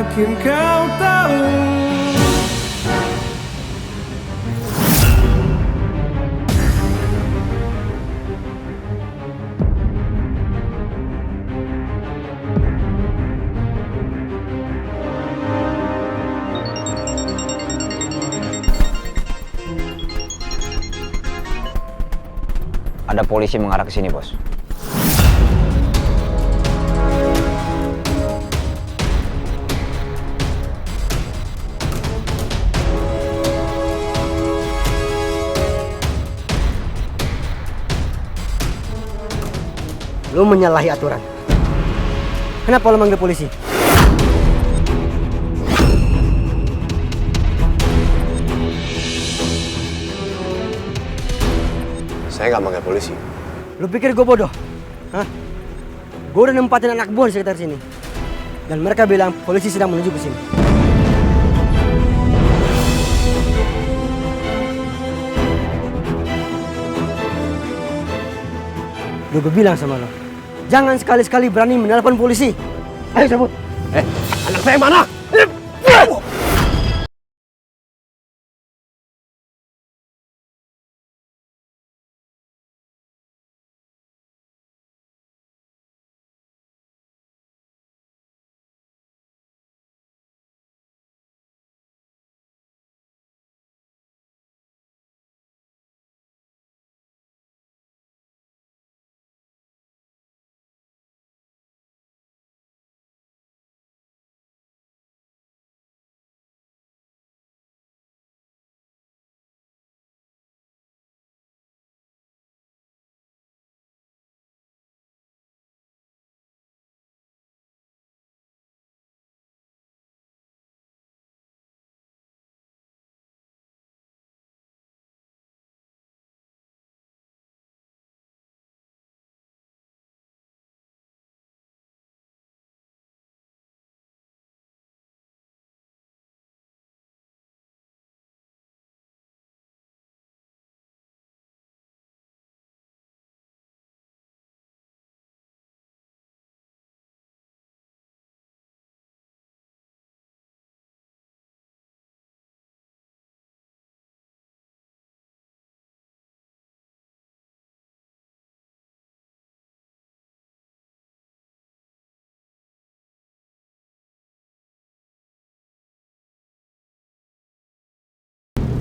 yakin kau tahu. Ada polisi mengarah ke sini, Bos. Lu menyalahi aturan. Kenapa lu manggil polisi? Saya nggak manggil polisi. Lu pikir gue bodoh? Hah? Gue udah nempatin anak buah di sekitar sini. Dan mereka bilang polisi sedang menuju ke sini. Gue bilang sama lo, jangan sekali-sekali berani menelpon polisi. Ayo cabut. Anak saya mana?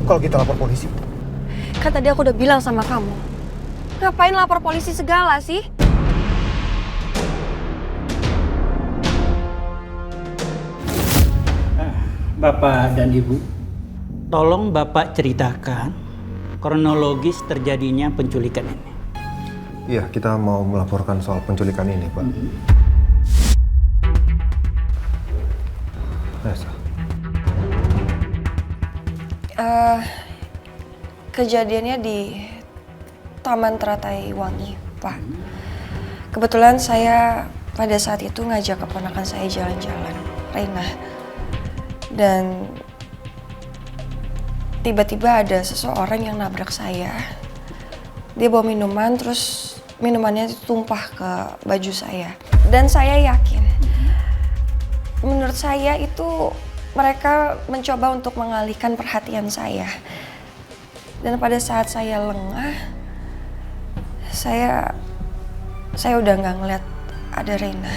Kalau kita lapor polisi. Kan tadi aku udah bilang sama kamu. Ngapain lapor polisi segala sih? Bapak dan Ibu, tolong Bapak ceritakan kronologis terjadinya penculikan ini. Iya, kita mau melaporkan soal penculikan ini, Pak. Nessa. Kejadiannya di Taman Teratai Wangi, Pak. Kebetulan saya pada saat itu ngajak keponakan saya jalan-jalan, Reina. Dan tiba-tiba ada seseorang yang nabrak saya. Dia bawa minuman, terus minumannya itu tumpah ke baju saya. Dan saya yakin, menurut saya itu mereka mencoba untuk mengalihkan perhatian saya. Dan pada saat saya lengah, saya udah nggak ngeliat ada Reina.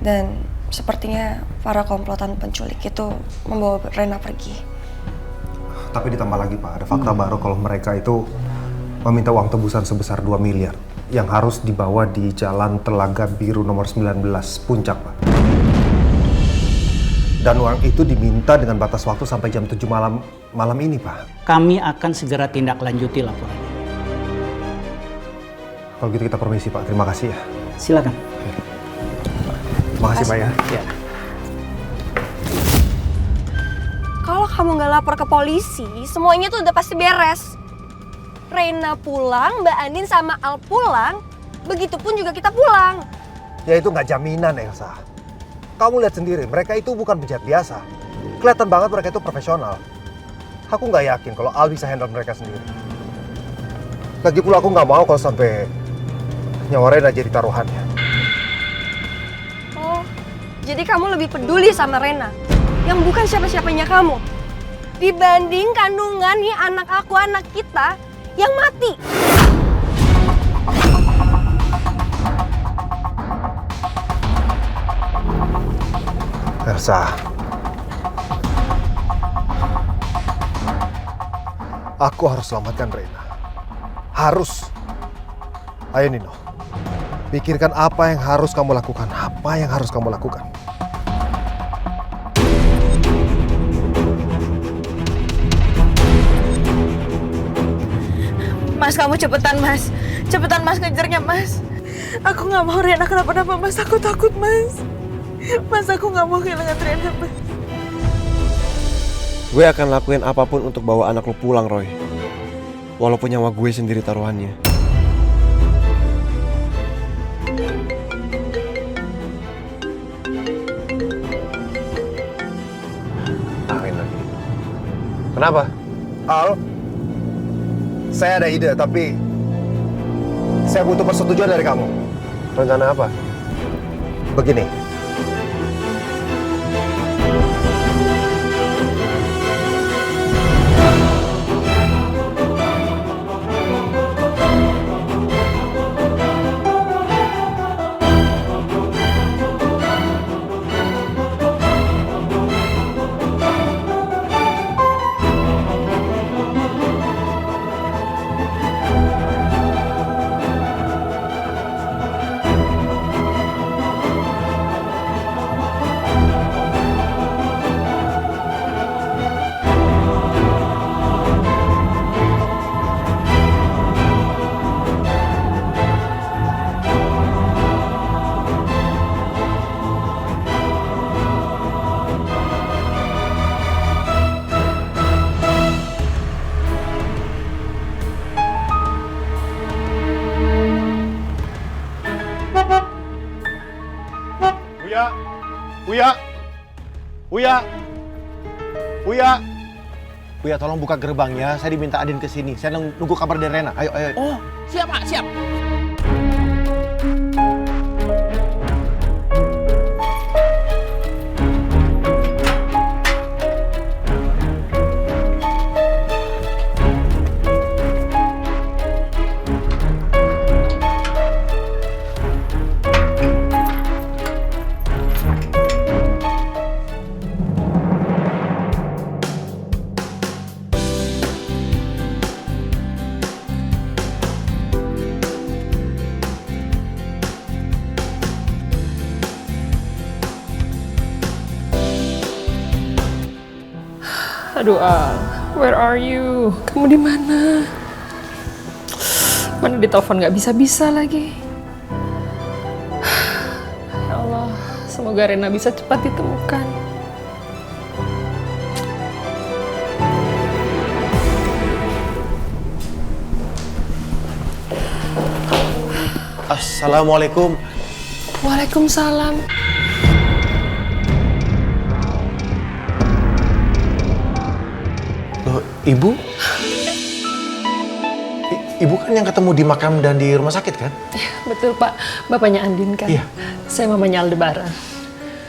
Dan sepertinya para komplotan penculik itu membawa Reina pergi. Tapi ditambah lagi, Pak, ada fakta baru kalau mereka itu meminta uang tebusan sebesar 2 miliar yang harus dibawa di Jalan Telaga Biru nomor 19 Puncak, Pak. Dan uang itu diminta dengan batas waktu sampai jam 7 malam ini, Pak. Kami akan segera tindak lanjuti laporannya. Kalau gitu kita permisi, Pak. Terima kasih ya. Silakan. Terima kasih, Pak ya. Ya. Kalau kamu nggak lapor ke polisi, semuanya tuh udah pasti beres. Reina pulang, Mbak Andin sama Al pulang, begitupun juga kita pulang. Ya itu nggak jaminan, Elsa. Kamu lihat sendiri, mereka itu bukan penjahat biasa. Kelihatan banget mereka itu profesional. Aku nggak yakin kalau Al bisa handle mereka sendiri. Lagi pula aku nggak mau kalau sampai nyawa Reina jadi taruhannya. Oh, Jadi kamu lebih peduli sama Rena, yang bukan siapa-siapanya kamu, dibanding kandungan nih anak aku, anak kita, yang mati. Elsa, aku harus selamatkan Reina. Harus. Ayo Nino, pikirkan apa yang harus kamu lakukan. Apa yang harus kamu lakukan? Mas, kamu cepetan mas. Cepetan mas ngejarnya mas. Aku nggak mau Rena kenapa-napa mas. Aku takut mas. Mas, aku nggak mau kehilangan Rena mas. Gue akan lakuin apapun untuk bawa anak lo pulang, Roy. Walaupun nyawa gue sendiri taruhannya. Kenapa? Al, saya ada ide, tapi saya butuh persetujuan dari kamu. Rencana apa? Begini. Buya, tolong buka gerbangnya. Saya diminta Adin ke sini. Saya nunggu kabar dari Rena. Ayo, ayo. Oh, siap Pak, siap. Aduh Al, where are you? Kamu di mana? Mana ditelepon nggak bisa-bisa lagi. Ya Allah, semoga Rena bisa cepat ditemukan. Assalamualaikum. Waalaikumsalam. Loh, Ibu? Ibu kan yang ketemu di makam dan di rumah sakit kan? Ya, betul Pak. Bapaknya Andin kan? Iya. Saya mamanya Aldebaran.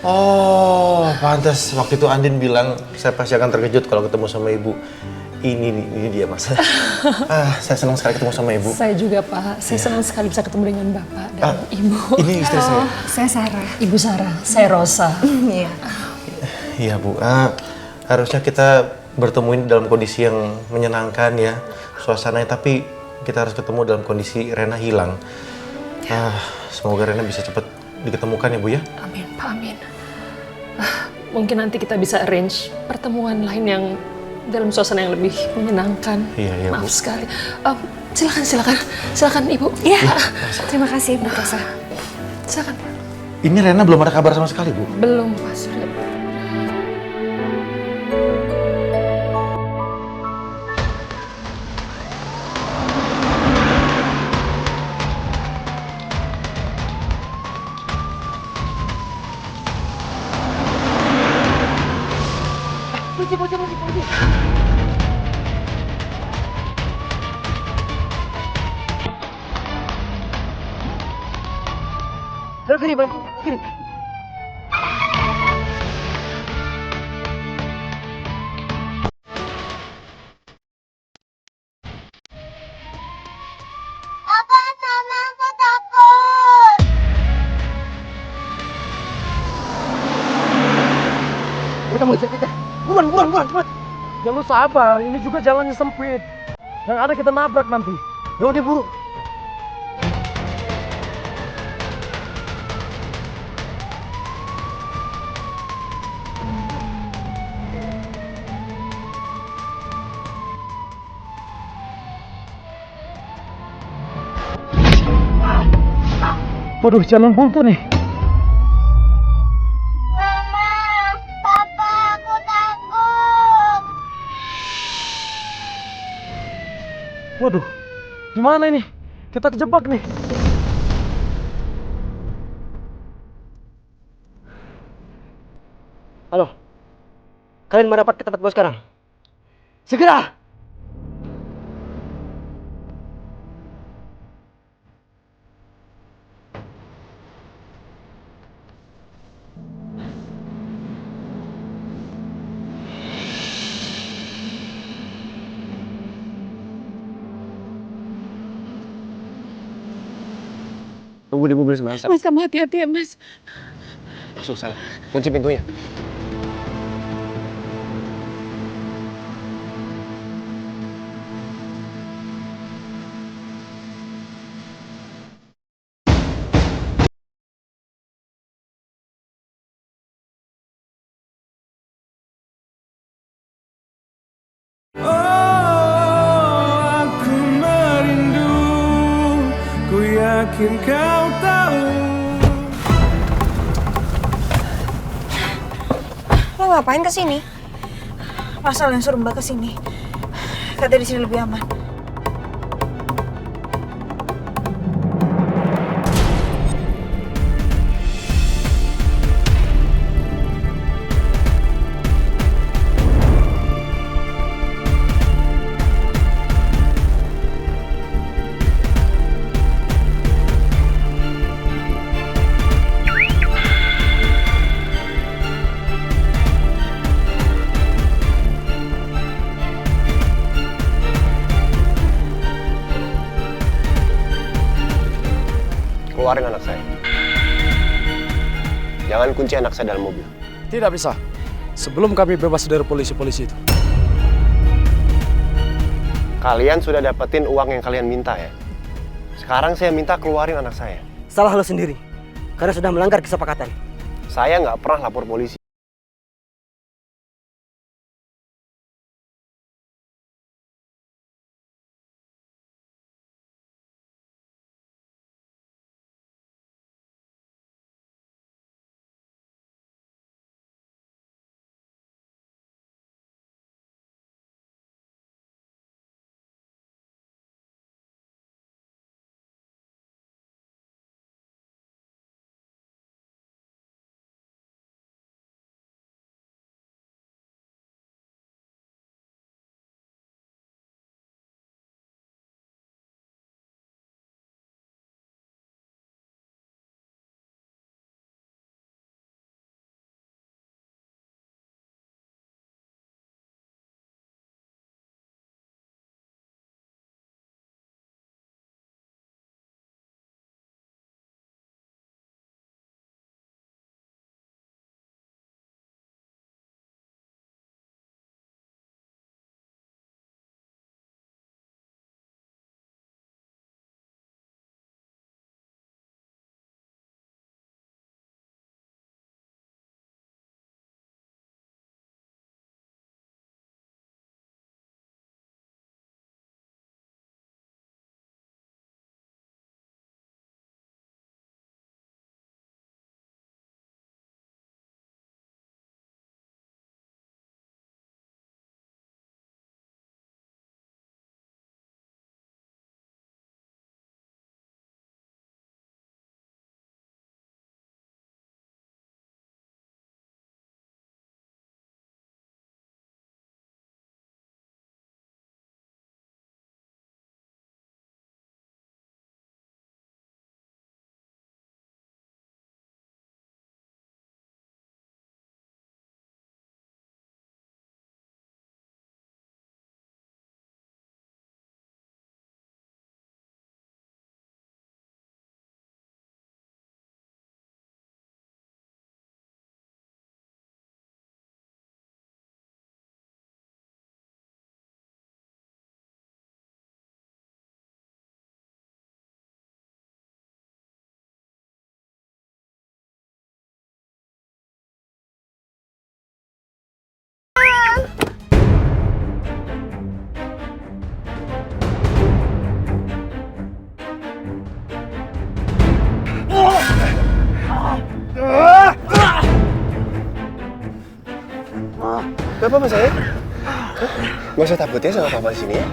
Oh, pantas. Waktu itu Andin bilang, saya pasti akan terkejut kalau ketemu sama Ibu. Ini dia Mas. Saya senang sekali ketemu sama Ibu. Saya juga Pak. Saya senang sekali bisa ketemu dengan Bapak dan Ibu. Ini istri saya. Saya Sarah. Ibu Sarah. Saya Rosa. Iya. Iya Bu, harusnya kita bertemu ini dalam kondisi yang menyenangkan ya suasananya, tapi kita harus ketemu dalam kondisi Rena hilang. Semoga Rena bisa cepat diketemukan ya Bu ya. Amin Pak, amin. Mungkin nanti kita bisa arrange pertemuan lain yang dalam suasana yang lebih menyenangkan. Iya, Maaf Bu. sekali. Silakan Ibu. Iya. Terima kasih Bu Rosa. Silakan Pak. Ini Rena belum ada kabar sama sekali Bu. Belum Pak, sudah. Kiri, Mereka mau ngejar kita. Buruan. Jalur sabar, ini juga jalannya sempit. Yang ada kita nabrak nanti. Yaudah buru. Waduh, jalan buntu nih. Waduh, gimana ini? Kita kejebak nih. Halo. Kalian mau dapat ke tempat bos sekarang? Segera! Tunggu di mobil sebelah sana. Mas, kamu hati-hati ya, Mas. Masuk sana. Kunci pintunya. Lo ngapain kesini? Masal yang suruh Mbak kesini. Katanya di sini lebih aman. Keluarin anak saya. Jangan kunci anak saya dalam mobil. Tidak bisa. Sebelum kami bebas dari polisi-polisi itu. Kalian sudah dapetin uang yang kalian minta ya. Sekarang saya minta keluarin anak saya. Salah lo sendiri. Karena sudah melanggar kesepakatan. Saya nggak pernah lapor polisi. Kenapa Mas saya? Gak usah takut ya sama papa di sini ya.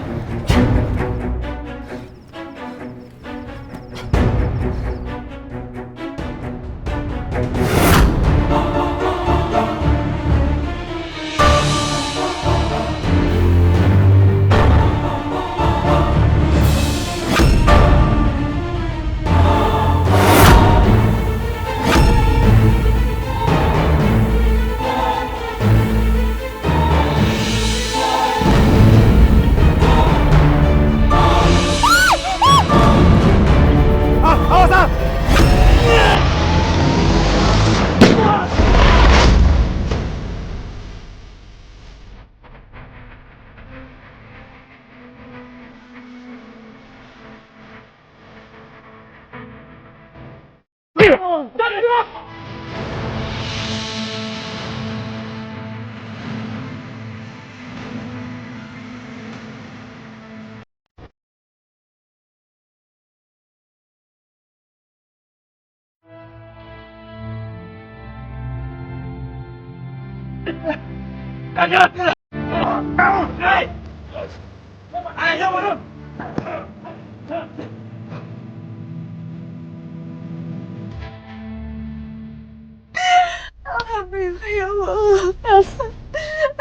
Alhamdulillah ya Allah. Elsa.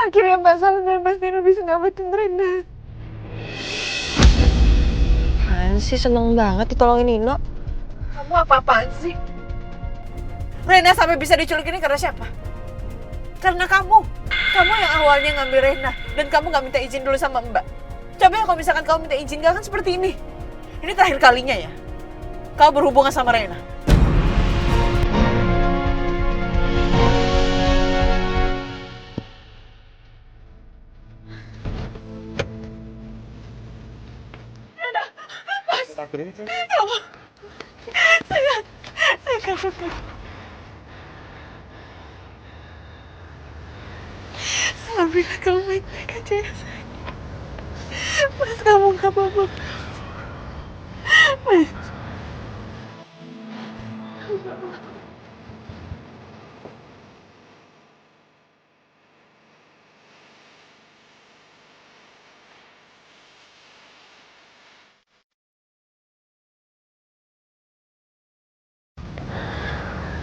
Akhirnya Mbak Sal dan Mas Nino bisa ngamatin Rena. Apaan sih, seneng banget ditolongin Nino. Kamu apa-apaan sih? Rena sampai bisa diculik ini karena siapa? Karena kamu. Kamu yang awalnya ngambil Rena dan kamu gak minta izin dulu sama Mbak. Coba ya kalau misalkan kamu minta izin, gak akan seperti ini. Ini terakhir kalinya ya. Kau berhubungan sama Rena. Saya takut. Alhamdulillah kamu baik-baik aja ya sayang. Mas, kamu gak apa-apa. Mas.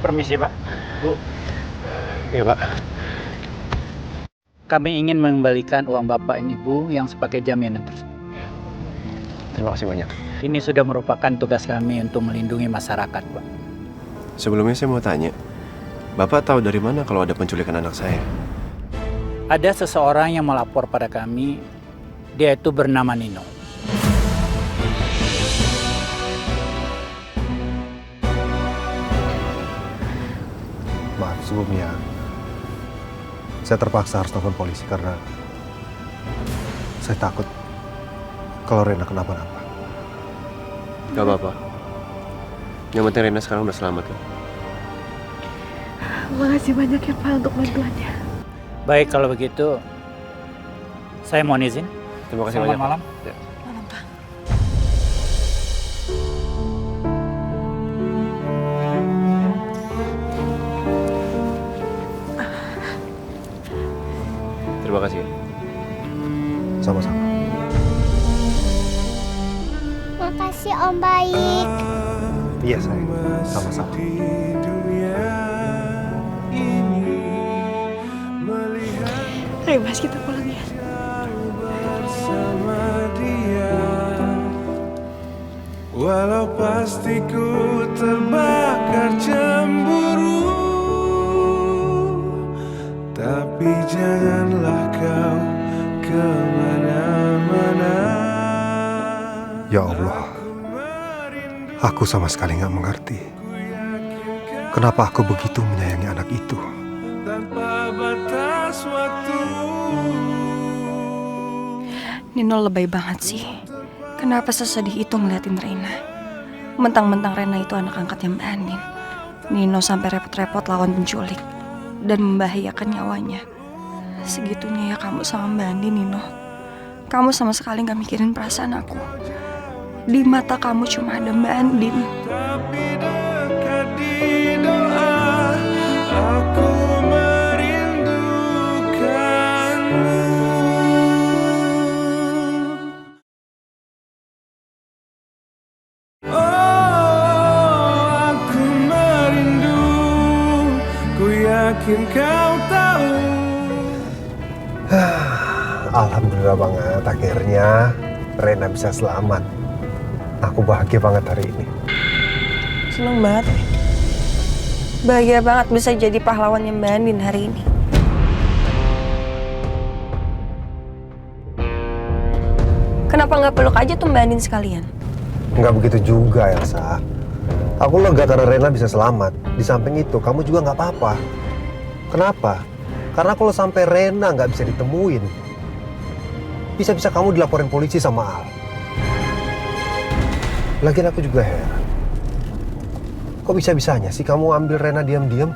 Permisi Pak. Bu. Iya Pak. Kami ingin mengembalikan uang Bapak dan Ibu yang sebagai jaminan tersebut. Terima kasih banyak. Ini sudah merupakan tugas kami untuk melindungi masyarakat, Pak. Sebelumnya saya mau tanya, Bapak tahu dari mana kalau ada penculikan anak saya? Ada seseorang yang melapor pada kami, dia itu bernama Nino. Maaf sebelumnya, saya terpaksa harus telepon polisi karena saya takut kalau Rena kenapa-napa. Gak apa-apa. Yang penting Rena sekarang udah selamat kan? Makasih banyak ya Pak untuk bantuannya. Baik, kalau begitu, saya mohon izin. Terima kasih Selamat banyak. malam. Ya. Malam Pak. Terima kasih. Sama-sama. Makasih Om baik. Iya sayang, sama-sama. Ayo Mas, kita pulang ya. Walau pasti ku terbakar cemburu, tapi janganlah kau kemana-mana. Ya Allah, aku sama sekali nggak mengerti kenapa aku begitu menyayangi anak itu. Tanpa batas waktu. Nino lebay banget sih. Kenapa sesedih itu ngeliatin Rena? Mentang-mentang Rena itu anak angkatnya Mbak Andin. Nino sampai repot-repot lawan penculik dan membahayakan nyawanya. Segitunya ya kamu sama Mbak Andin, Nino. Kamu sama sekali gak mikirin perasaan aku. Di mata kamu cuma ada Mbak Andin. Tapi dekat di doa, aku merindukanmu. yakin kau tahu. Alhamdulillah banget, akhirnya Rena bisa selamat. Aku bahagia banget hari ini. Seneng banget. Bahagia banget bisa jadi pahlawannya Mbak Andin hari ini. Kenapa nggak peluk aja tuh Mbak Andin sekalian? Nggak begitu juga, Elsa. Aku lega karena Rena bisa selamat. Di samping itu, kamu juga nggak apa-apa. Kenapa? Karena kalau sampai Rena nggak bisa ditemuin, bisa-bisa kamu dilaporin polisi sama Al. Lagian aku juga heran. Kok bisa-bisanya sih kamu ambil Rena diam-diam?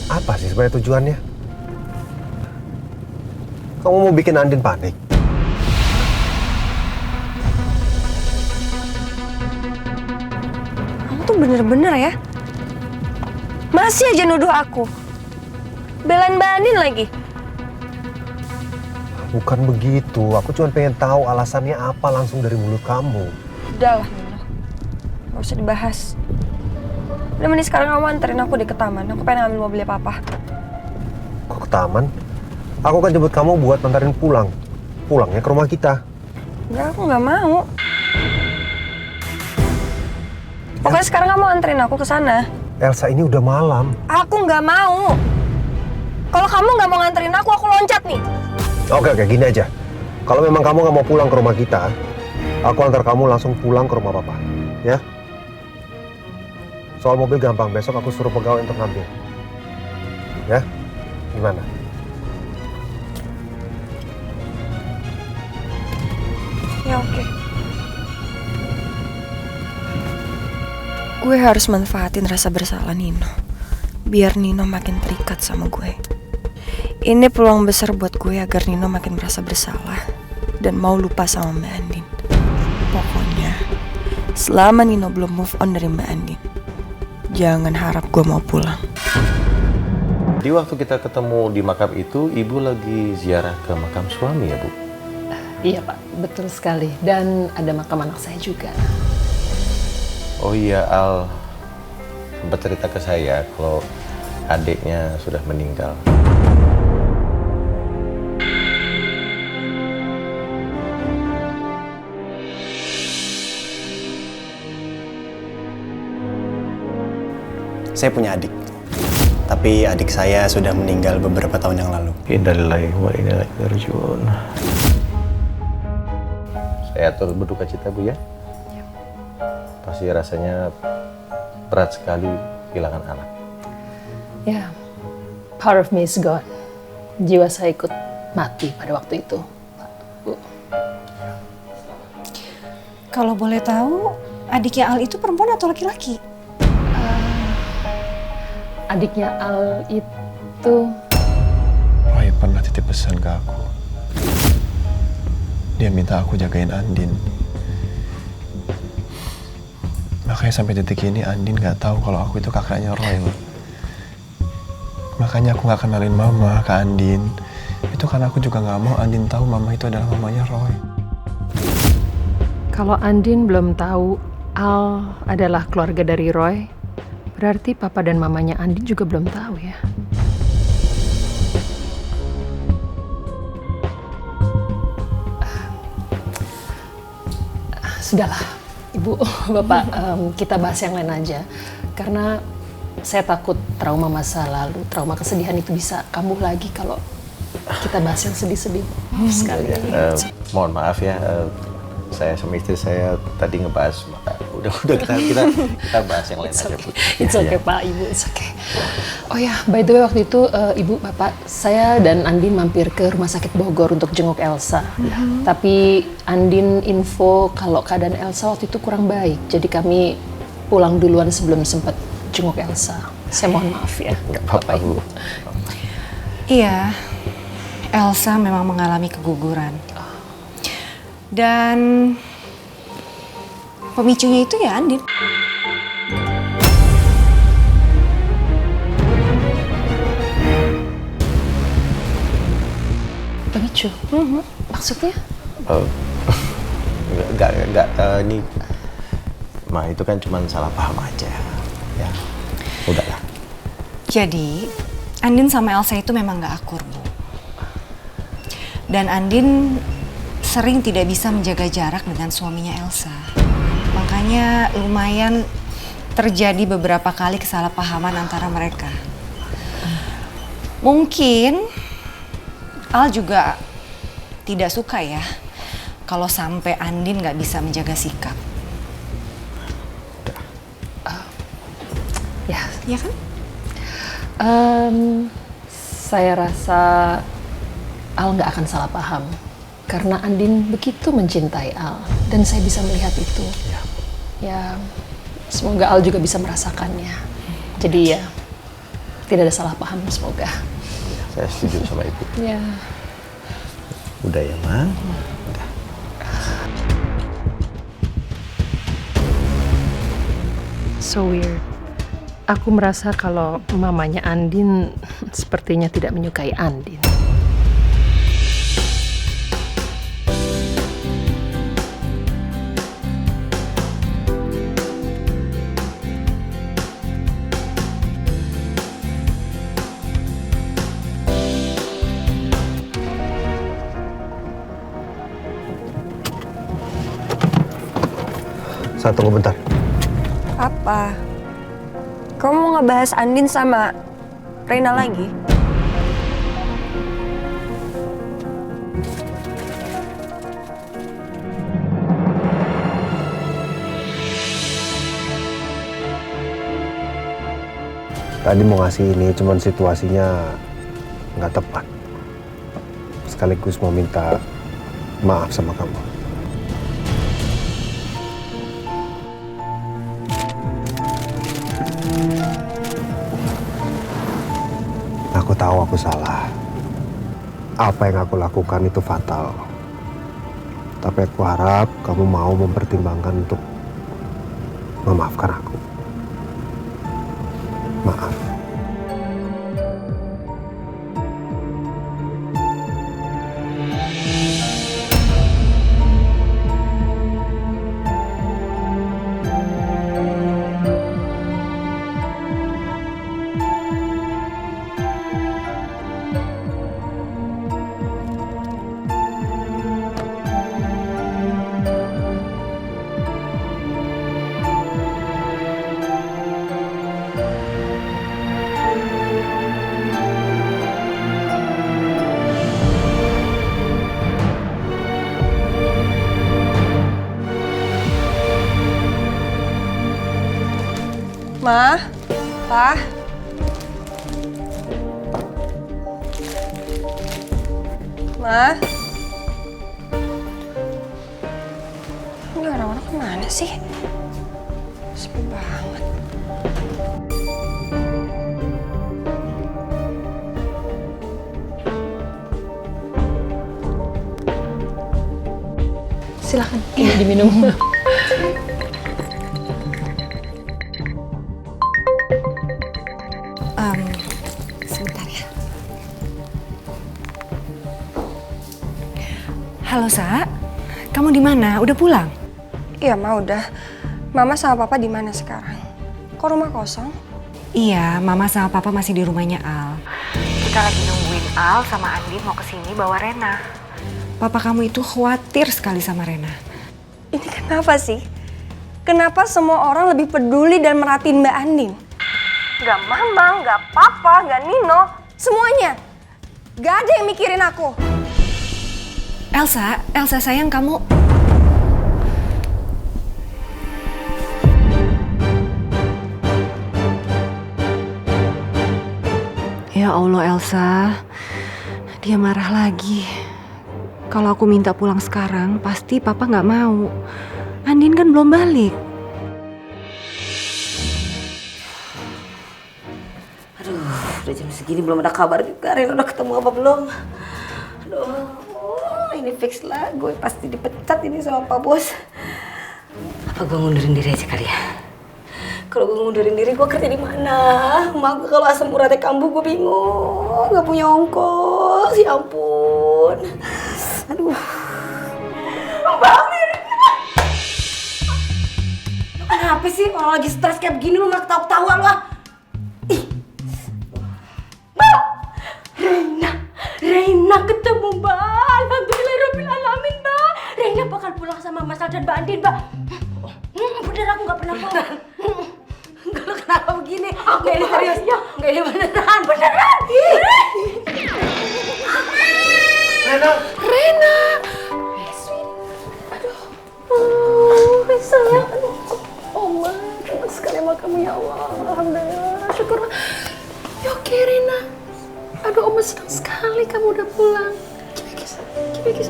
Apa sih sebenarnya tujuannya? Kamu mau bikin Andin panik? Kamu tuh bener-bener ya. Masih aja nuduh aku. Belain Mbak Andin lagi. Bukan begitu. Aku cuma pengen tahu alasannya apa langsung dari mulut kamu. Udah lah, Nino. Gak usah dibahas. Udah mending sekarang kamu anterin aku deh ke taman. Aku pengen ambil mobilnya Papa. Kok ke taman? Aku kan jemput kamu buat antarin pulang. Pulangnya ke rumah kita. Enggak, aku nggak mau. Pokoknya sekarang kamu anterin aku ke sana. Elsa, ini udah malam. Aku nggak mau. Kalau kamu nggak mau nganterin aku loncat nih. Oke, gini aja. Kalau memang kamu nggak mau pulang ke rumah kita, aku antar kamu langsung pulang ke rumah Papa. Ya? Soal mobil gampang, besok aku suruh pegawai untuk ngambil. Ya? Gimana? Ya oke. Gue harus manfaatin rasa bersalah Nino. Biar Nino makin terikat sama gue. Ini peluang besar buat gue agar Nino makin merasa bersalah dan mau lupa sama Mbak Andin. Pokoknya, selama Nino belum move on dari Mbak Andin, jangan harap gue mau pulang. Di waktu kita ketemu di makam itu, Ibu lagi ziarah ke makam suami ya, Bu? Iya, Pak. Betul sekali. Dan ada makam anak saya juga. Oh iya, Al sempat cerita ke saya kalau adiknya sudah meninggal. Saya punya adik, tapi adik saya sudah meninggal beberapa tahun yang lalu. Innalillahi wa inna ilaihi raji'un. Saya turut berduka cita, Bu ya. Pasti rasanya berat sekali kehilangan anak. Ya, part of me is gone. Jiwa saya ikut mati pada waktu itu, Pak, Bu. Kalau boleh tahu, adiknya Al itu perempuan atau laki-laki? Adiknya Al itu... Roy pernah titip pesan ke aku. Dia minta aku jagain Andin. Makanya sampai detik ini Andin gak tahu kalau aku itu kakaknya Roy. Makanya aku gak kenalin mama ke Andin. Itu karena aku juga gak mau Andin tahu mama itu adalah mamanya Roy. Kalau Andin belum tahu Al adalah keluarga dari Roy, berarti papa dan mamanya Andin juga belum tahu ya. Sudahlah, Ibu, Bapak, kita bahas yang lain aja. Karena saya takut trauma masa lalu, trauma kesedihan itu bisa kambuh lagi kalau kita bahas yang sedih-sedih sekali. Mohon maaf ya, saya sama istri saya tadi ngebahas, udah kita bahas yang lain aja, Bu. It's okay, Pak, Ibu, it's okay. Oh ya, by the way waktu itu Ibu, Bapak, saya dan Andin mampir ke rumah sakit Bogor untuk jenguk Elsa. Tapi Andin info kalau keadaan Elsa waktu itu kurang baik, jadi kami pulang duluan sebelum sempat jenguk Elsa. Saya mohon maaf ya. Nggak apa-apa, Bu. Iya, Elsa memang mengalami keguguran. Dan pemicunya itu ya Andin. Pemicu? Maksudnya? Enggak, ini Ma, itu kan cuma salah paham aja ya. Udahlah. Jadi, Andin sama Elsa itu memang gak akur, Bu. Dan Andin sering tidak bisa menjaga jarak dengan suaminya Elsa. Makanya lumayan terjadi beberapa kali kesalahpahaman antara mereka. Mungkin Al juga tidak suka ya kalau sampai Andin gak bisa menjaga sikap. Ya kan? Saya rasa Al nggak akan salah paham karena Andin begitu mencintai Al dan saya bisa melihat itu. Ya, semoga Al juga bisa merasakannya. Jadi ya tidak ada salah paham, semoga. Saya setuju sama Ibu. Ya. Udah ya, Ma? Udah. So weird. Aku merasa kalau mamanya Andin sepertinya tidak menyukai Andin. Saya tunggu bentar. Apa? Kamu mau ngebahas Andin sama Reina lagi? Tadi mau ngasih ini, cuman situasinya nggak tepat. Sekaligus mau minta maaf sama kamu. Aku tahu aku salah. Apa yang aku lakukan itu fatal. Tapi aku harap kamu mau mempertimbangkan untuk memaafkan aku. Maaf. Ma, Pa. Ma. Ini orang-orang kemana sih? Sepi banget. Silakan, ini diminum. Sebentar ya. Halo, Sa. Kamu di mana? Udah pulang? Iya, Ma, udah. Mama sama Papa di mana sekarang? Kok rumah kosong? Iya, Mama sama Papa masih di rumahnya Al. Kita lagi nungguin Al sama Andin mau kesini bawa Rena. Papa kamu itu khawatir sekali sama Rena. Ini kenapa sih? Kenapa semua orang lebih peduli dan merhatiin Mbak Andin? Gak Mama, gak Papa, gak Nino, semuanya. Gak ada yang mikirin aku. Elsa sayang kamu... Ya Allah Elsa, dia marah lagi. Kalau aku minta pulang sekarang, pasti Papa nggak mau. Andin kan belum balik. Aduh, udah jam segini belum ada kabar juga. Rena udah ketemu apa belum? Aduh, ini fix lah. Gue pasti dipecat ini sama Pak Bos. Apa gue ngundurin diri aja kali ya? Kalau gue ngundurin diri, gue kerja di mana? Mak gue kalau asam uratnya kambuh, gue bingung. Gak punya ongkos, ya ampun. Aduh. Mbak Amir. Lu kenapa sih? Orang lagi stres kayak begini lu malah ketawa-ketawa lu ah. Ih, pulang sama Mas Al dan Mbak Andin, Mbak. Bener aku nggak pernah bohong. Kalau kenapa begini? Nggak ini serius. Nggak ini beneran. Rena. Aduh. Oh, sayang. Oma, terima sekali sama kamu ya Allah. Alhamdulillah, syukurlah. Ya oke, Rena. Aduh, Oma senang sekali kamu udah pulang. Kibikis.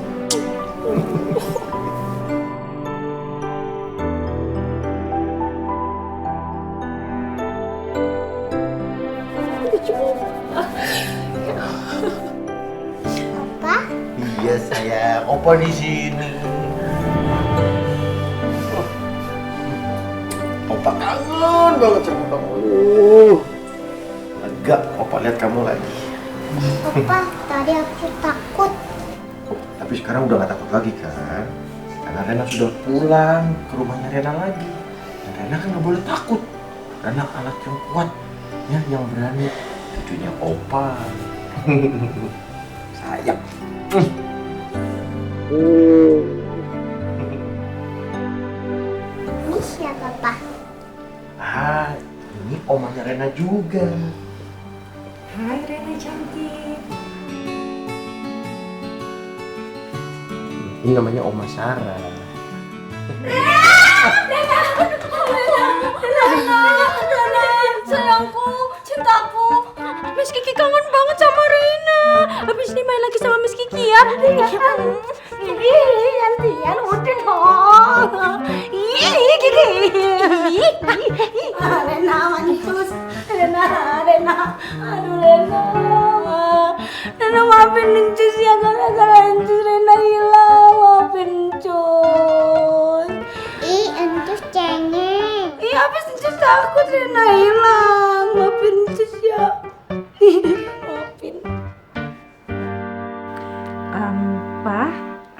Papa? Iya sayang, Opa di sini. Opa kangen banget sama kamu. Lega, Opa lihat kamu lagi. Papa, tadi aku takut. Tapi sekarang udah gak takut lagi kan? Karena Rena sudah pulang ke rumahnya Rena lagi. Dan Rena kan gak boleh takut. Rena anak yang kuat, ya, yang berani. Cucunya Opa. Sayang. Ini siapa, Papa? Ah, ini omanya Rena juga. Hai Rena cantik. Ini namanya Oma Sarah. Rena, sayangku, cintaku. Miss Kiki kangen banget sama Rena. Habis ini main lagi sama Miss Kiki ya. Gantian udah dong. Ih, Kiki. Rena mancus. Rena. Aduh Rena. Rena maafin Encus ya, gara-gara Encus Rena hilang. Maafin Encus. Ih, Encus cengeng. Iya, habis Encus takut Rena hilang. Maafin Encus ya. Maafin. Pak,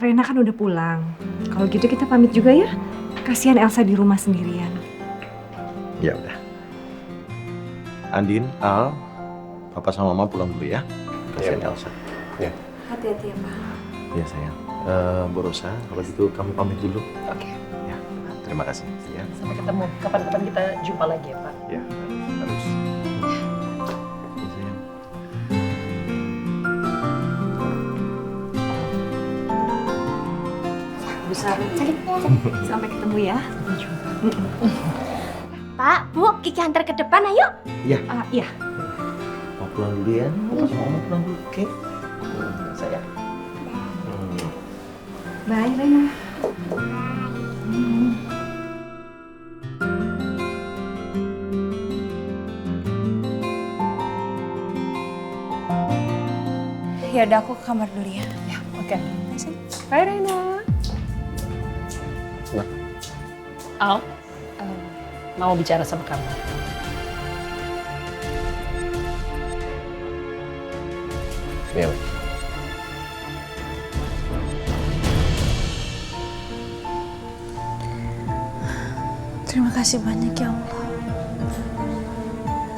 Rena kan udah pulang. Kalau gitu kita pamit juga ya. Kasihan Elsa di rumah sendirian. Ya udah. Andin, Al, Papa sama Mama pulang dulu ya. Kasihan Elsa. Ya. Hati-hati ya, Pak. Iya sayang. Bu Rosa, kalau gitu kami pamit dulu. Oke. Ya. Terima kasih. Ya. Sampai ketemu. Kapan-kapan kita jumpa lagi ya, Pak. Ya. Harus. Ya sayang. Besar. Sampai ketemu ya. Pak, Bu, Kiki antar ke depan, ayo. Iya. Iya. Mau pulang dulu ya. Papa sama Mama pulang dulu, oke? Sayang. Bye, Rena. Ya udah, aku ke kamar dulu ya. Ya, oke. Bye, Rena. Al, mau bicara sama kamu. Iya. Terima kasih banyak ya Allah.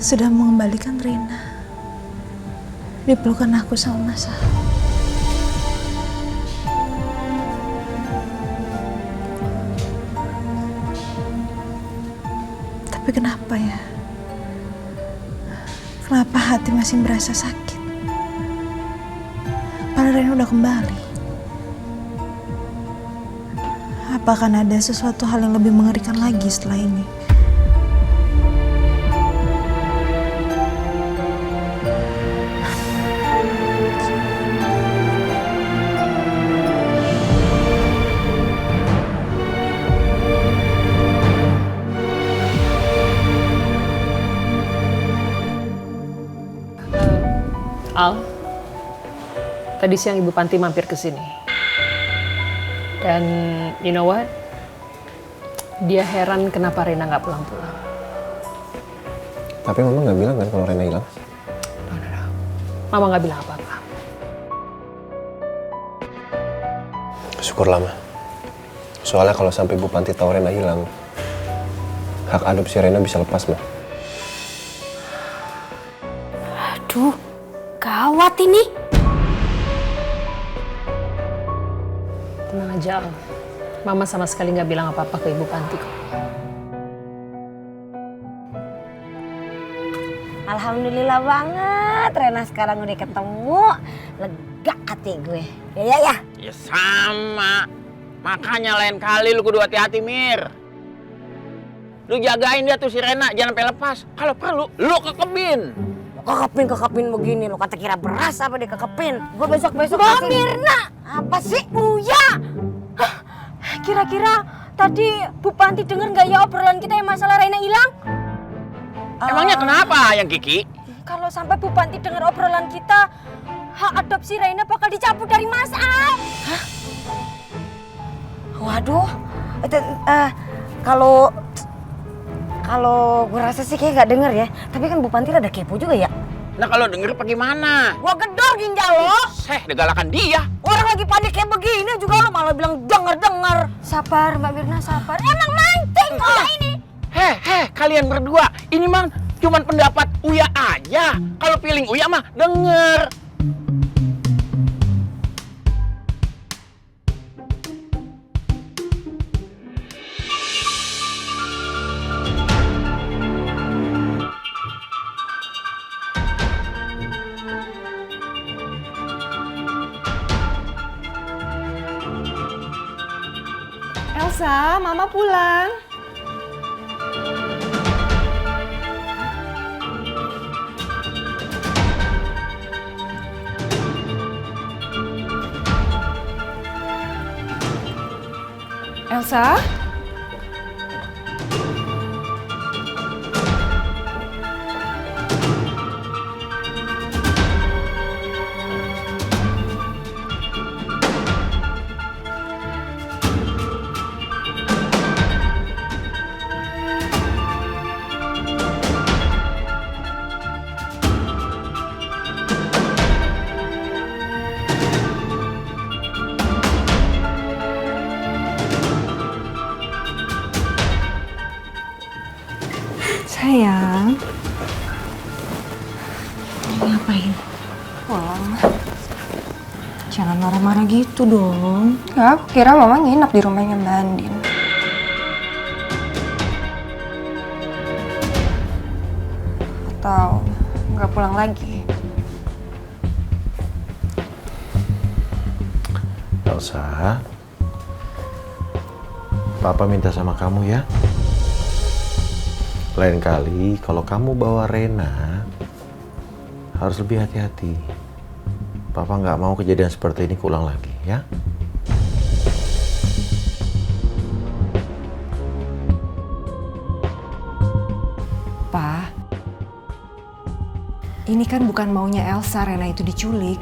Sudah mengembalikan Rena. Dipelukan aku sama Mas Al. Tapi kenapa ya? Kenapa hati masih berasa sakit? Padahal Rena udah kembali. Apakah ada sesuatu hal yang lebih mengerikan lagi setelah ini? Al, tadi siang Ibu Panti mampir ke sini. Dan you know what? Dia heran kenapa Rena nggak pulang-pulang. Tapi Mama nggak bilang kan kalau Rena hilang? Mama nggak bilang apa-apa. Syukurlah, Ma. Soalnya kalau sampai Bu Panti tahu Rena hilang, hak adopsi Rena bisa lepas, Ma. Aduh, gawat ini. Tenang aja, Al. Mama sama sekali nggak bilang apa-apa ke Ibu Panti kok. Alhamdulillah banget, Rena sekarang udah ketemu. Lega hati gue. Ya. Ya sama. Makanya lain kali lu kudu hati-hati, Mir. Lu jagain dia tuh si Rena, jangan sampai lepas. Kalau perlu, lu kekepin. Kekepin begini, lu kata kira beras apa deh kekepin. Gue besok-besok Mbak Mirna! Apa sih? Uya! Kira-kira tadi Bu Panti denger nggak ya obrolan kita yang masalah Rena hilang? Emangnya kenapa yang Kiki? Kalau sampai Bu Panti denger obrolan kita, hak adopsi Rena bakal dicabut dari Mas Al. Hah? Waduh, kalau gue rasa sih kayak nggak denger ya. Tapi kan Bu Panti rada kepo juga ya. Nah kalau denger apa gimana? Gua gedor ginjal lo. Digalakan dia. Orang lagi panik kayak begini juga lo malah bilang denger. Sabar Mbak Mirna, sabar. Emang mancing kalau ini. Kalian berdua. Ini mah cuman pendapat Uya aja. Kalau feeling Uya mah denger. Elsa, Mama pulang. Elsa? Sayang, ngapain? Pulang. Jangan marah-marah gitu dong. Ya, aku kira Mama nginep di rumahnya Mbak Andin. Atau nggak pulang lagi? Elsa, Papa minta sama kamu ya. Lain kali kalau kamu bawa Rena harus lebih hati-hati. Papa nggak mau kejadian seperti ini keulang lagi ya. Pa, ini kan bukan maunya Elsa Rena itu diculik.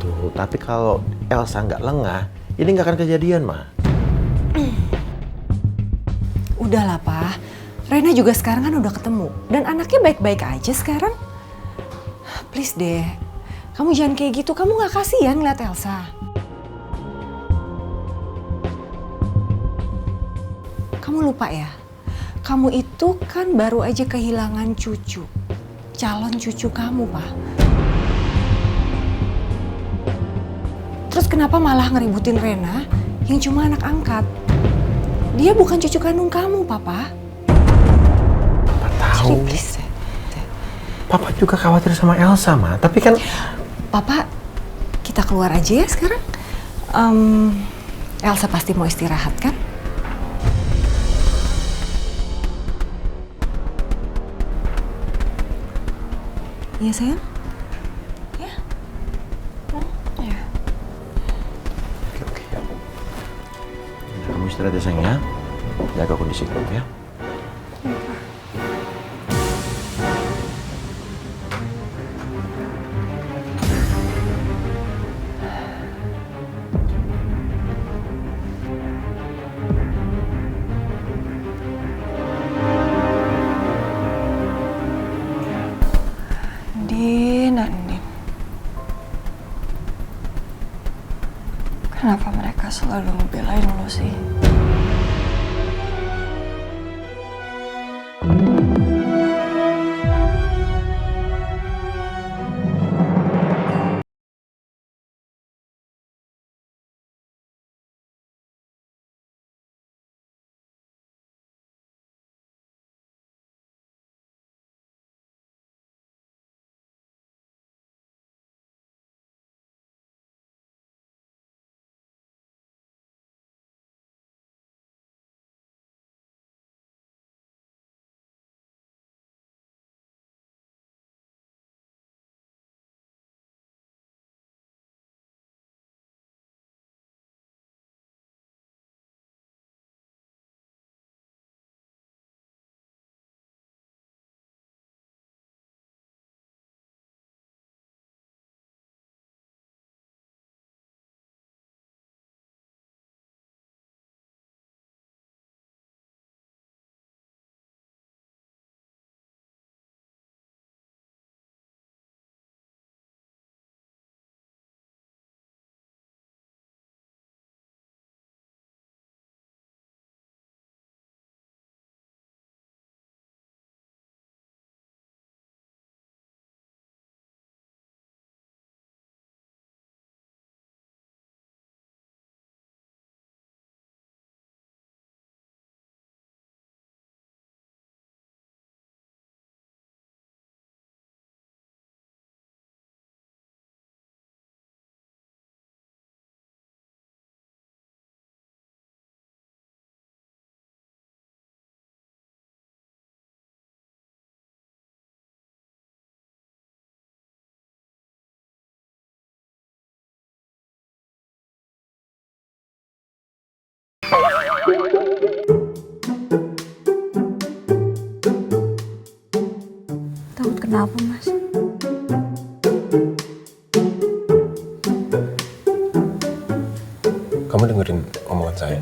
Tuh, tapi kalau Elsa nggak lengah, ini nggak akan kejadian, Ma. Udahlah, Pa. Rena juga sekarang kan udah ketemu. Dan anaknya baik-baik aja sekarang. Please deh. Kamu jangan kayak gitu. Kamu gak kasihan ngeliat Elsa. Kamu lupa ya? Kamu itu kan baru aja kehilangan cucu. Calon cucu kamu, Pa. Terus kenapa malah ngeributin Rena yang cuma anak angkat? Dia bukan cucu kandung kamu, Papa. Papa tahu. Please. Papa juga khawatir sama Elsa, Ma. Tapi kan... Papa, kita keluar aja ya sekarang. Elsa pasti mau istirahat, kan? Iya, sayang? Ya? Ya. Oke. Kamu istirahat ya, sayang ya. Jaga kondisi kamu ya. Andin. Kenapa mereka selalu ngebelain lo sih? Takut kenapa, Mas? Kamu dengerin omongan saya?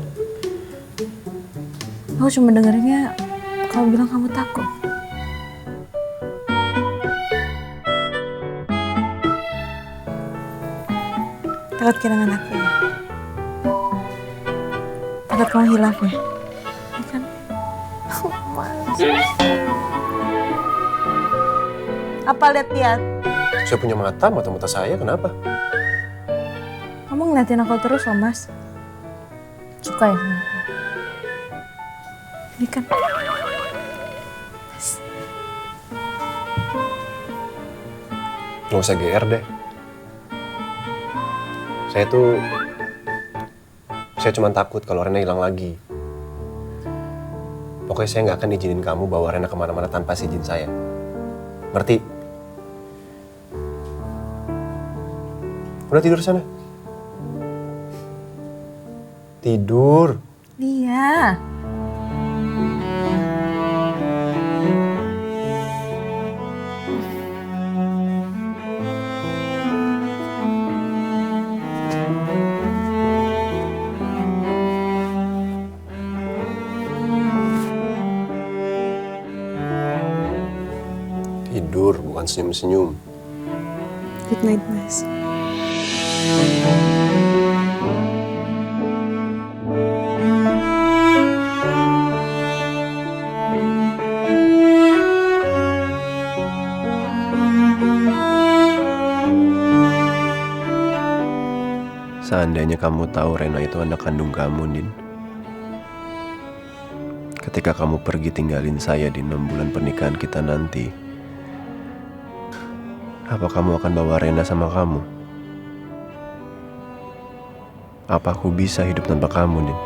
Aku cuma dengerinnya kamu bilang kamu takut. Takut kehilangan aku ya? Takut kamu hilaf ya? Ya kan? Oh, Mas. Apa lihat-lihat? Saya punya mata saya, kenapa? Kamu ngeliatin aku terus loh, Mas. Suka ya sama aku? Ini kan. Nggak usah GR deh. Saya cuma takut kalau Rena hilang lagi. Pokoknya saya nggak akan izinin kamu bawa Rena kemana-mana tanpa izin saya. Ngerti? Udah tidur sana. Tidur. Iya. Tidur, bukan senyum-senyum. Good night, Mas. Seandainya kamu tahu Rena itu anak kandung kamu, Din. Ketika kamu pergi tinggalin saya di 6 bulan pernikahan kita nanti, apa kamu akan bawa Rena sama kamu? Apa aku bisa hidup tanpa kamu, Din?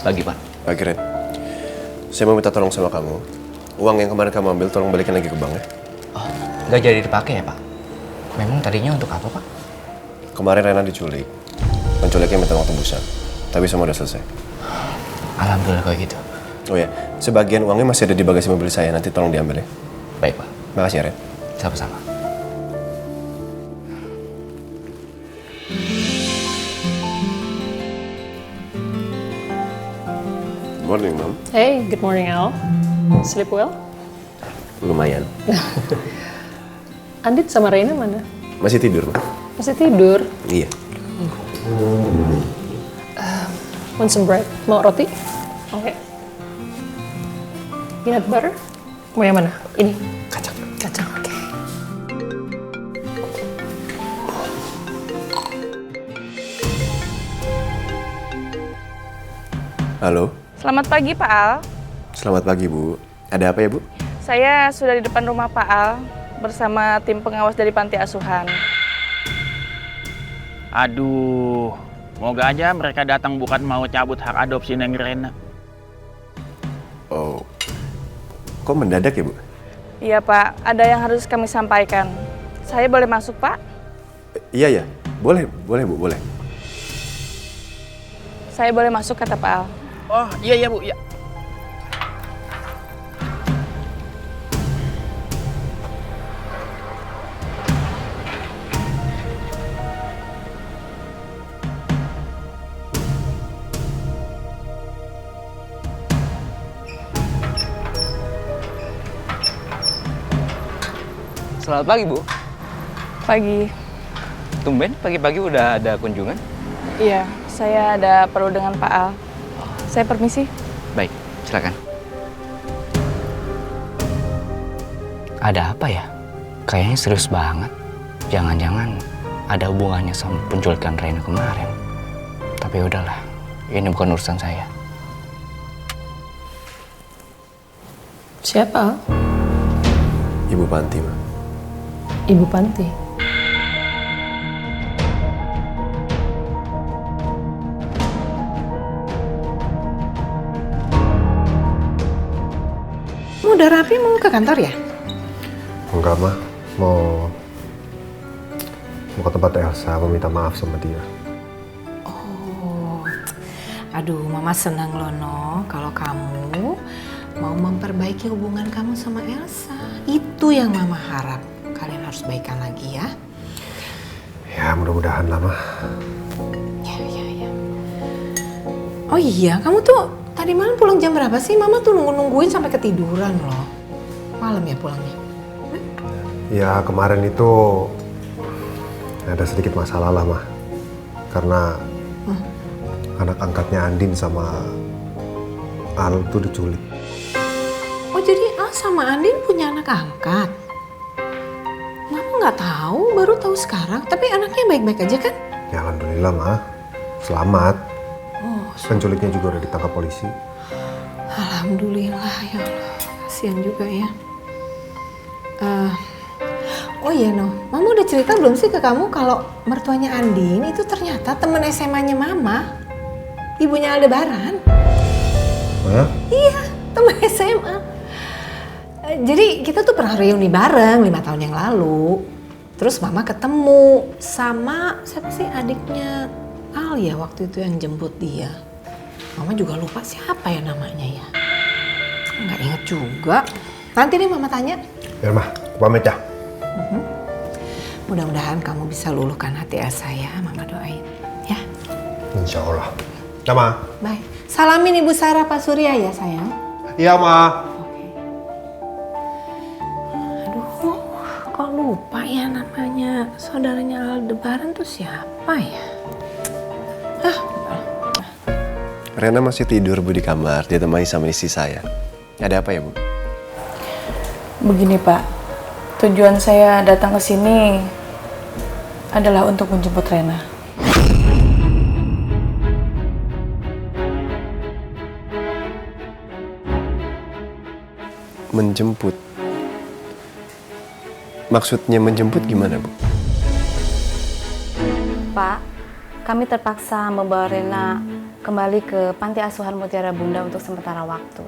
Pagi, Pak. Pagi, Ren. Saya mau minta tolong sama kamu. Uang yang kemarin kamu ambil, tolong balikin lagi ke bank ya. Oh, nggak jadi dipakai ya, Pak? Memang tadinya untuk apa, Pak? Kemarin Rena diculik. Penculiknya minta uang tebusan. Tapi semua udah selesai. Alhamdulillah kalau gitu. Oh ya, sebagian uangnya masih ada di bagasi mobil saya. Nanti tolong diambil ya. Baik, Pak. Makasih ya, Ren. Sama-sama. Morning, Mom. Hey, good morning, Al. Sleep well? Lumayan. Andit sama Reina mana? Masih tidur, Ma. Masih tidur. Iya. Want some bread? Mau roti? Oke. Peanut butter? Mau yang mana? Ini? Kacang. Kacang, oke. Halo. Selamat pagi, Pak Al. Selamat pagi, Bu. Ada apa ya, Bu? Saya sudah di depan rumah Pak Al bersama tim pengawas dari panti asuhan. Aduh, moga aja mereka datang bukan mau cabut hak adopsi Neng Rena. Oh, kok mendadak ya, Bu? Iya, Pak. Ada yang harus kami sampaikan. Saya boleh masuk, Pak? Iya, ya. Boleh, Bu, boleh. Saya boleh masuk, kata Pak Al. Oh, iya, Bu, iya. Selamat pagi, Bu. Pagi. Tumben pagi-pagi udah ada kunjungan? Iya, saya ada perlu dengan Pak Al. Saya permisi. Baik, silakan. Ada apa ya? Kayaknya serius banget. Jangan-jangan ada hubungannya sama penculikan Reina kemarin. Tapi udahlah, ini bukan urusan saya. Siapa? Ibu Panti, Ma. Ibu Panti. kamu ke kantor ya? Enggak, Ma. Mau ke tempat Elsa, mau minta maaf sama dia. Oh, aduh, Mama senang loh, No, kalau kamu mau memperbaiki hubungan kamu sama Elsa. Itu yang Mama harap. Kalian harus baikan lagi ya. Ya, mudah-mudahan lah, Ma. Ya. Oh iya, kamu tuh tadi malam pulang jam berapa sih? Mama tuh nungguin sampai ketiduran loh. Malam ya pulangnya? Ya, kemarin itu ada sedikit masalah lah, Ma. Karena anak angkatnya Andin sama Al tuh diculik. Oh, jadi Al sama Andin punya anak angkat? Mama nggak tahu, baru tahu sekarang. Tapi anaknya baik-baik aja kan? Ya, alhamdulillah, Ma. Selamat. Oh, Penculiknya juga udah ditangkap polisi. alhamdulillah ya Allah. Kasihan juga ya. Oh iya, No. Mama udah cerita belum sih ke kamu kalau mertuanya Andin itu ternyata temen SMA-nya Mama? Ibunya Aldebaran. Hah? Iya, temen SMA. Jadi kita tuh pernah reuni bareng 5 tahun yang lalu. Terus Mama ketemu sama siapa sih adiknya Al ya waktu itu yang jemput dia. Mama juga lupa siapa ya namanya ya. Nggak inget juga. Nanti nih Mama tanya. Ya, Ma. Pamit ya. Mudah-mudahan kamu bisa luluhkan hati Elsa ya, Mama doain. Ya. Insya Allah. Ya, Ma. Bye. Salamin Ibu Sarah Pak Surya ya sayang. Iya, Ma. Aduh, kok lupa ya namanya saudaranya Aldebaran tuh siapa ya? Rena masih tidur, Bu, di kamar. Ditemani sama istri saya. Ada apa ya, Bu? Begini Pak, tujuan saya datang ke sini adalah untuk menjemput Rena. Menjemput? Maksudnya menjemput gimana, Bu? Pak, kami terpaksa membawa Rena kembali ke Panti Asuhan Mutiara Bunda untuk sementara waktu.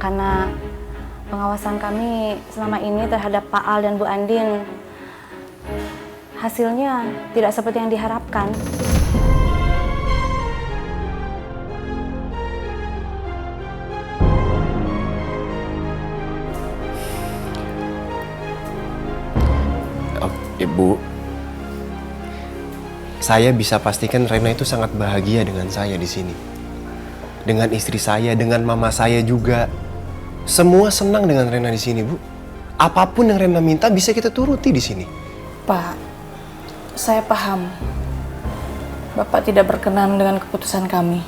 Karena pengawasan kami selama ini terhadap Pak Al dan Bu Andin hasilnya tidak seperti yang diharapkan. Ibu, saya bisa pastikan Rena itu sangat bahagia dengan saya di sini. Dengan istri saya, dengan mama saya juga. Semua senang dengan Rena di sini, Bu. Apapun yang Rena minta bisa kita turuti di sini. Pak, saya paham Bapak tidak berkenan dengan keputusan kami.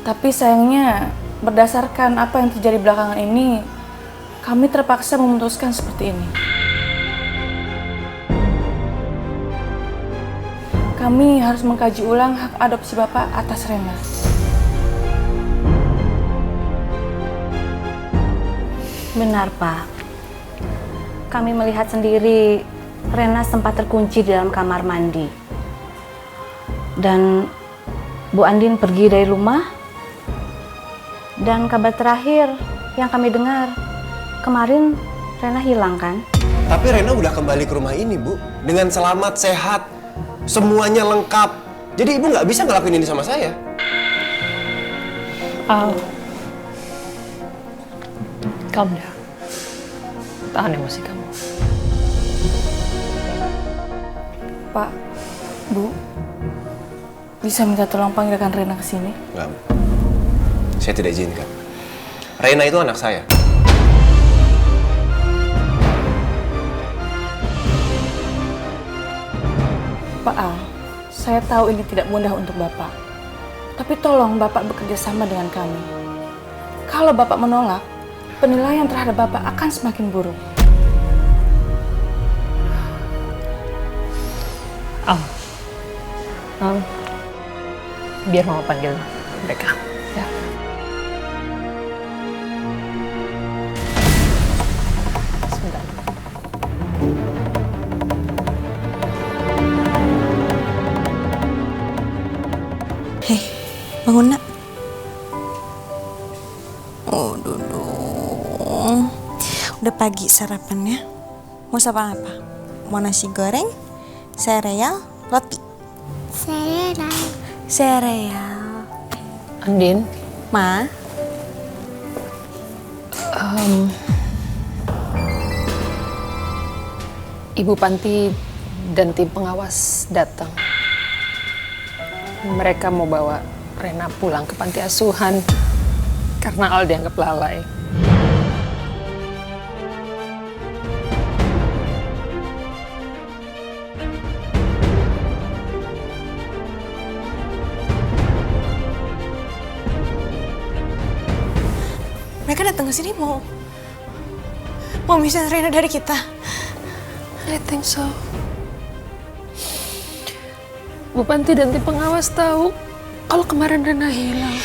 Tapi sayangnya berdasarkan apa yang terjadi belakangan ini, kami terpaksa memutuskan seperti ini. Kami harus mengkaji ulang hak adopsi Bapak atas Rena. Benar, Pak. Kami melihat sendiri Rena sempat terkunci di dalam kamar mandi. Dan Bu Andin pergi dari rumah. Dan kabar terakhir yang kami dengar, kemarin Rena hilang kan? Tapi Rena udah kembali ke rumah ini, Bu. Dengan selamat, sehat. Semuanya lengkap. Jadi Ibu nggak bisa ngelakuin ini sama saya. Calm down. Tahan emosi kamu. Pak, Bu, bisa minta tolong panggilkan Rena ke sini? Nggak, Bu. Saya tidak izinkan. Rena itu anak saya. Pak Al, saya tahu ini tidak mudah untuk Bapak. Tapi tolong Bapak bekerja sama dengan kami. Kalau Bapak menolak, penilaian terhadap Bapak akan semakin buruk. Biar Mama panggil mereka. Ya. Sebentar. Hei, bangun nak. Udah pagi sarapannya. Mau sarapan apa? Mau nasi goreng, sereal, roti. Sereal. Andin. Ma. Ibu Panti dan tim pengawas datang. Mereka mau bawa Rena pulang ke panti asuhan karena Al dianggap lalai. Mereka datang ke sini mau misahin Rena dari kita. I think so. Bu Panti dan tim pengawas tahu kalau kemarin Rena hilang.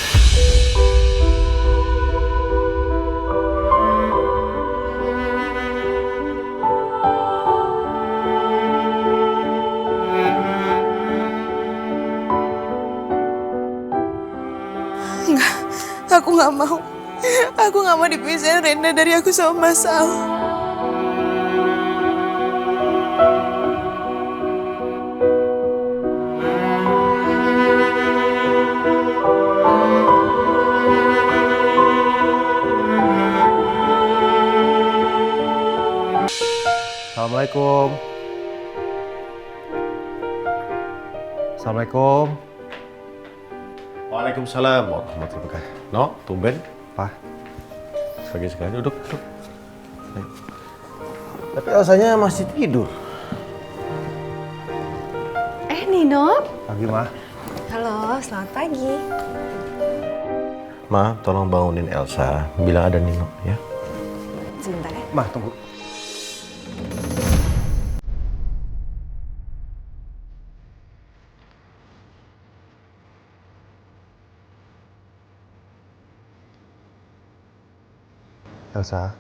Enggak, aku nggak mau. Aku nggak mau dipisahin Rena dari aku sama Mas Al. Assalamualaikum. Assalamualaikum. Waalaikumsalam warahmatullahi wabarakatuh. No, tumben. Pak. Pagi sekali, duduk. Ayo. Tapi Elsanya masih tidur. Nino. Pagi, Ma. Halo, selamat pagi. Ma, tolong bangunin Elsa. Bilang ada Nino, ya. Sebentar ya. Ma, tunggu. Elsa.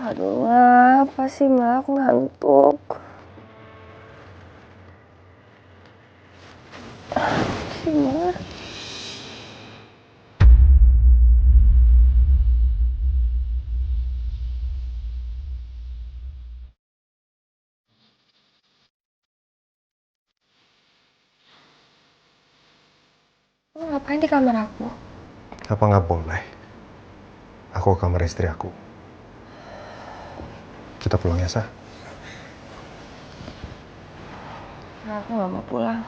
Aduh, apa sih, Ma? Aku ngantuk. Sih, Ma. Lo ngapain di kamar aku? Apa nggak boleh? Aku ke kamar istri aku. Kita pulang ya, Sa? Aku gak mau pulang.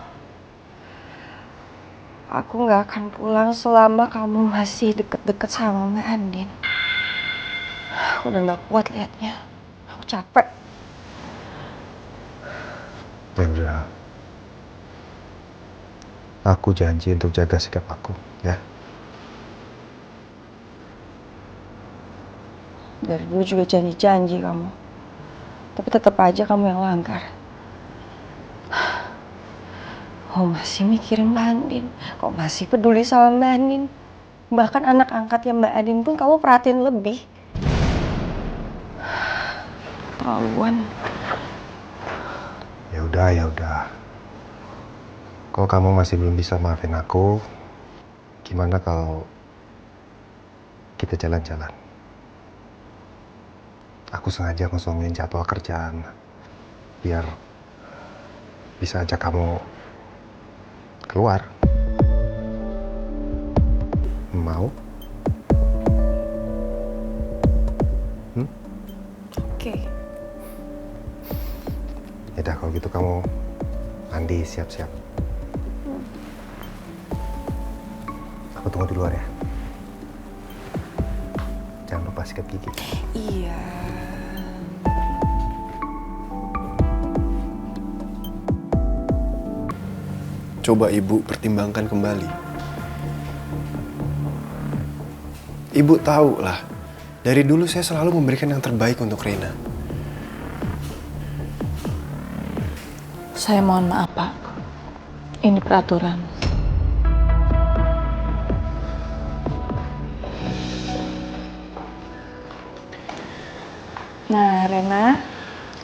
Aku gak akan pulang selama kamu masih deket-deket sama Mbak Andin. Aku udah gak kuat liatnya. Aku capek. Ya udah. Aku janji untuk jaga sikap aku, ya. Dari dulu juga janji-janji kamu. Tapi tetap aja kamu yang langgar. Kok masih mikirin Mbak Andin? Kok masih peduli sama Mbak Andin? Bahkan anak angkatnya Mbak Andin pun kamu perhatiin lebih. Terlaluan. Ya udah. Kalau kamu masih belum bisa maafin aku, gimana kalau kita jalan-jalan? Aku sengaja ngosongin jadwal kerjaan biar bisa ajak kamu keluar. Mau? Oke. Yaudah kalau gitu kamu mandi siap-siap. Aku tunggu di luar ya. Jangan lupa sikat gigi. Iya. Coba Ibu pertimbangkan kembali. Ibu tahu lah, dari dulu saya selalu memberikan yang terbaik untuk Rena. Saya mohon maaf, Pak. Ini peraturan. Nah, Rena,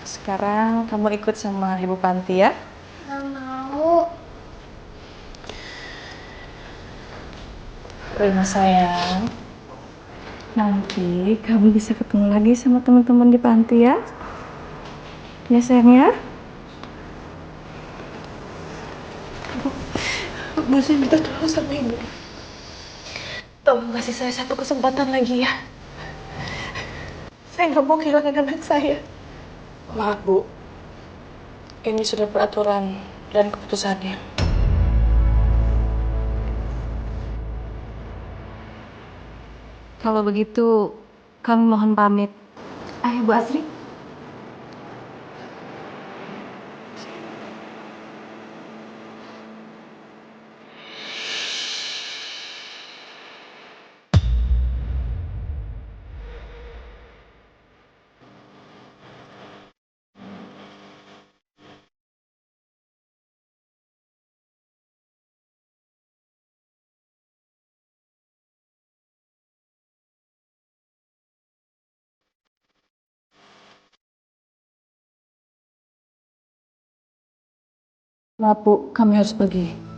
Sekarang kamu ikut sama Ibu Panti ya. Gak mau. Rena sayang, nanti kamu bisa ketemu lagi sama teman-teman di panti ya. Ya sayang ya. Bu, saya minta tolong sama ibu. Tolong kasih saya satu kesempatan lagi ya. Saya nggak mau kehilangan anak saya. Maaf Bu, ini sudah peraturan dan keputusannya. Kalau begitu, kami mohon pamit. Ayo, Bu Asri. Maaf Bu, kami harus pergi.